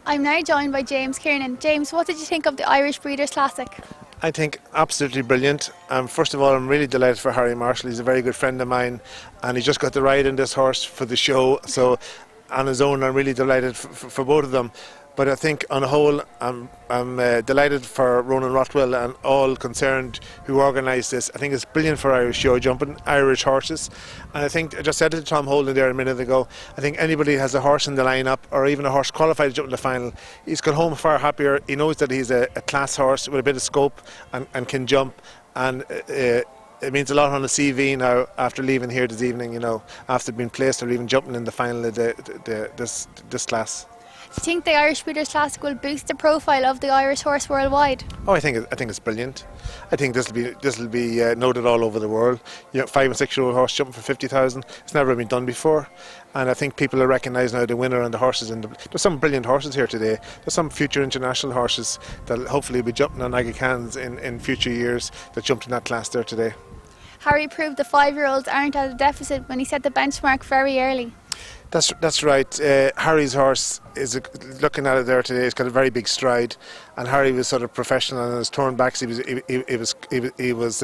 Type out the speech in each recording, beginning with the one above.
I'm now joined by James Kernan. James, what did you think of the Irish Breeders' Classic? I think absolutely brilliant. First of all, I'm really delighted for Harry Marshall. He's a very good friend of mine, and he just got the ride in this horse for the show. So, on his own, I'm really delighted for both of them. But I think, on the whole, I'm delighted for Ronan Rothwell and all concerned who organised this. I think it's brilliant for Irish show jumping, Irish horses. And I think, I just said it to Tom Holden there a minute ago, I think anybody who has a horse in the lineup, or even a horse qualified to jump in the final, he's got home far happier. He knows that he's a class horse with a bit of scope and can jump. And it means a lot on the CV now after leaving here this evening, after being placed or even jumping in the final of this class. Do you think the Irish Breeders' Classic will boost the profile of the Irish horse worldwide? Oh, I think it's brilliant. I think this will be noted all over the world. 5 and 6 year old horse jumping for 50,000. It's never been done before, and I think people are recognising now the winner and the horses. There's some brilliant horses here today. There's some future international horses that hopefully will be jumping on Aga Khan's in future years that jumped in that class there today. Harry proved the 5-year-olds aren't at a deficit when he set the benchmark very early. That's right. Harry's horse is looking at it there today. He's got a very big stride, and Harry was sort of professional on his turn backs. He was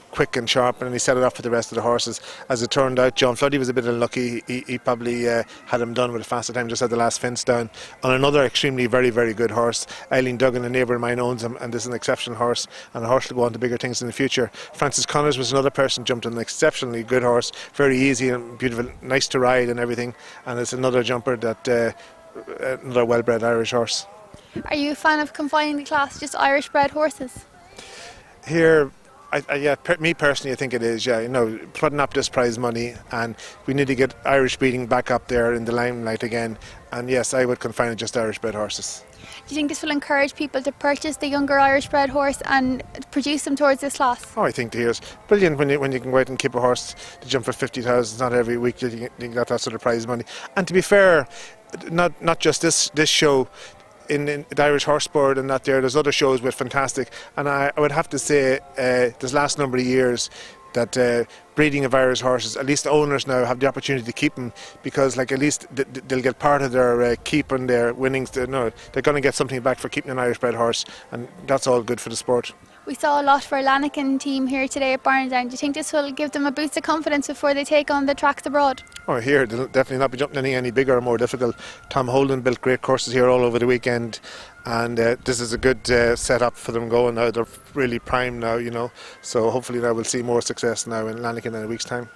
quick and sharp, and he set it up for the rest of the horses. As it turned out, John Floody was a bit unlucky. He probably had him done with a faster time, just had the last fence down on another extremely very, very good horse. Eileen Duggan, a neighbour of mine, owns him, and this is an exceptional horse, and a horse will go on to bigger things in the future. Francis Connors was another person, jumped an exceptionally good horse, very easy and beautiful, nice to ride and everything, and it's another jumper that another well-bred Irish horse. Are you a fan of confining the class to just Irish bred horses? Here, me personally, I think it is. Putting up this prize money, and we need to get Irish breeding back up there in the limelight again. And yes, I would confine it just Irish bred horses. Do you think this will encourage people to purchase the younger Irish bred horse and produce them towards this class? Oh, I think it's brilliant when you can go out and keep a horse to jump for 50,000. It's not every week that you get that sort of prize money. And to be fair, not just this show. In the Irish Horse Board and there's other shows with fantastic, and I would have to say this last number of years that breeding of Irish horses, at least the owners now have the opportunity to keep them, because at least they'll get part of their keep and their winnings. They're going to get something back for keeping an Irish bred horse, and that's all good for the sport. We saw a lot for Lanigan team here today at Barnadown. Do you think this will give them a boost of confidence before they take on the tracks abroad? Oh, here they'll definitely not be jumping any bigger or more difficult. Tom Holden built great courses here all over the weekend, and this is a good setup for them going now. They're really primed now, so hopefully now we'll see more success now in Lanigan in a week's time.